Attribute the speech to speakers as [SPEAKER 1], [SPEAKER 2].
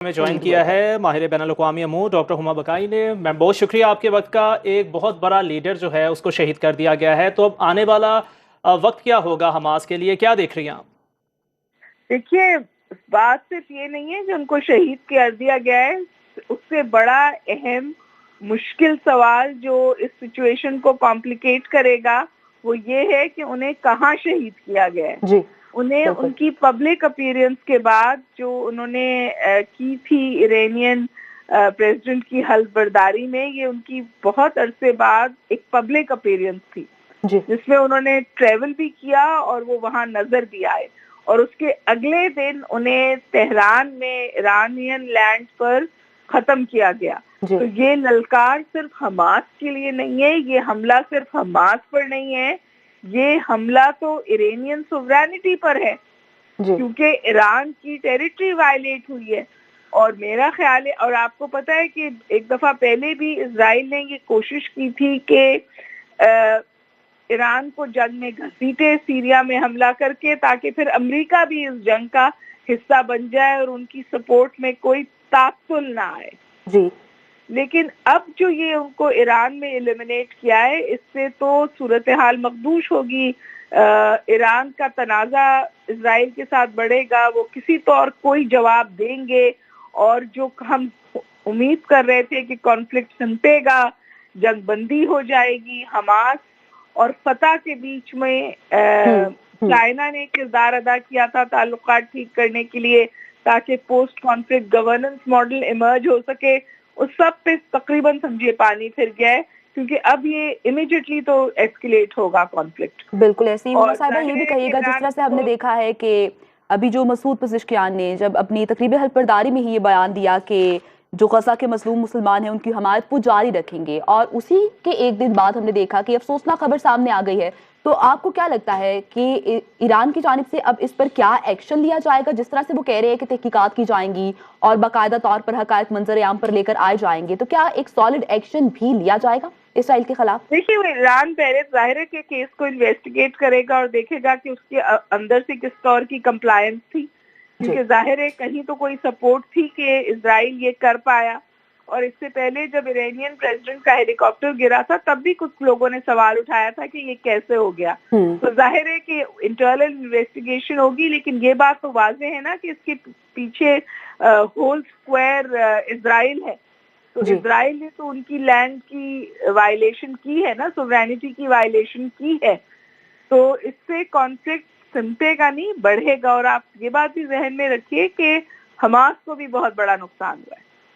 [SPEAKER 1] میں ज्वाइन किया है माहिर बैनुल अक़वामी अमूर डॉक्टर हुमा बकाई ने। मैम बहुत शुक्रिया आपके वक्त का। एक बहुत बड़ा लीडर जो है उसको शहीद कर दिया गया है, तो अब आने वाला वक्त क्या होगा हमास के लिए, क्या देख रही हैं आप?
[SPEAKER 2] देखिए, बात सिर्फ ये नहीं है कि उनको शहीद कर दिया गया है, उससे बड़ा अहम मुश्किल सवाल जो इस सिचुएशन को कॉम्प्लिकेट करेगा वो ये है कि उन्हें कहाँ शहीद किया गया है
[SPEAKER 3] जी।
[SPEAKER 2] उन्हें उनकी पब्लिक अपीयरेंस के बाद जो उन्होंने की थी इरानियन प्रेसिडेंट की हल्फ बर्दारी में, ये उनकी बहुत अरसे बाद एक पब्लिक अपीयरेंस थी जिसमें उन्होंने ट्रैवल भी किया और वो वहाँ नजर भी आए, और उसके अगले दिन उन्हें तेहरान में ईरानियन लैंड पर खत्म किया गया। तो ये ललकार सिर्फ हमास के लिए नहीं है, ये हमला सिर्फ हमास पर नहीं है, ये हमला तो इरानियन सोवरेनिटी पर है क्योंकि ईरान की टेरिटरी वायलेट हुई है। और मेरा ख्याल है, और आपको पता है कि एक दफा पहले भी इजराइल ने ये कोशिश की थी कि ईरान को जंग में घसीटे सीरिया में हमला करके, ताकि फिर अमेरिका भी इस जंग का हिस्सा बन जाए और उनकी सपोर्ट में कोई तात्तुल ना आए
[SPEAKER 3] जी।
[SPEAKER 2] लेकिन अब जो ये उनको ईरान में एलिमिनेट किया है, इससे तो सूरत हाल मखदूश होगी। ईरान का तनाज़ा इजराइल के साथ बढ़ेगा, वो किसी तौर कोई जवाब देंगे, और जो हम उम्मीद कर रहे थे कि कॉन्फ्लिक्ट सिमटेगा, जंग बंदी हो जाएगी, हमास और फतह के बीच में चाइना ने किरदार अदा किया था ताल्लुकात ठीक करने के लिए ताकि post conflict governance model emerge हो सके, उस सब पे तकरीबन समझिए पानी फिर गया है, क्योंकि अब ये इमीडिएटली तो एस्केलेट होगा कॉन्फ्लिक्ट।
[SPEAKER 3] बिल्कुल ऐसे ही हुआ। साहिबा ये भी कहिएगा, जिस तरह से हमने देखा है कि अभी जो मसूद पज़ेश्कियान ने जब अपनी तकरीब हल्फबर्दारी में ही ये बयान दिया कि जो गजा के मजलूम मुसलमान हैं उनकी हमायत वो जारी रखेंगे, और उसी के एक दिन बाद हमने देखा कि अफसोसनाक खबर सामने आ गई है। तो आपको क्या लगता है कि ईरान की जानिब से अब इस पर क्या एक्शन लिया जाएगा? जिस तरह से वो कह रहे हैं कि तहकीकात की जाएंगी और बाकायदा तौर पर हकायक मंजर आम पर लेकर आए जाएंगे, तो क्या एक सॉलिड एक्शन भी लिया जाएगा इसराइल के खिलाफ?
[SPEAKER 2] देखिए, ईरान पहले जाहिर के केस को इन्वेस्टिगेट करेगा और देखेगा कि उसके अंदर से किस तौर की कंप्लायंस थी, क्योंकि जाहिर है कहीं तो कोई सपोर्ट थी कि इजराइल ये कर पाया। और इससे पहले जब इरानियन प्रेसिडेंट का हेलीकॉप्टर गिरा था तब भी कुछ लोगों ने सवाल उठाया था कि ये कैसे हो गया। तो जाहिर है कि इंटरनल इन्वेस्टिगेशन होगी, लेकिन ये बात तो वाज़ेह है ना कि इसके पीछे होल स्क्वायर इजराइल है। तो इजराइल ने तो उनकी लैंड की वायलेशन की है ना, सोवरेनिटी की वायलेशन की है, तो इससे कॉन्फ्लिक्ट सिमटेगा नहीं, बढ़ेगा। और आप ये बात भी जहन में रखिए कि हमास को भी बहुत बड़ा नुकसान हुआ है।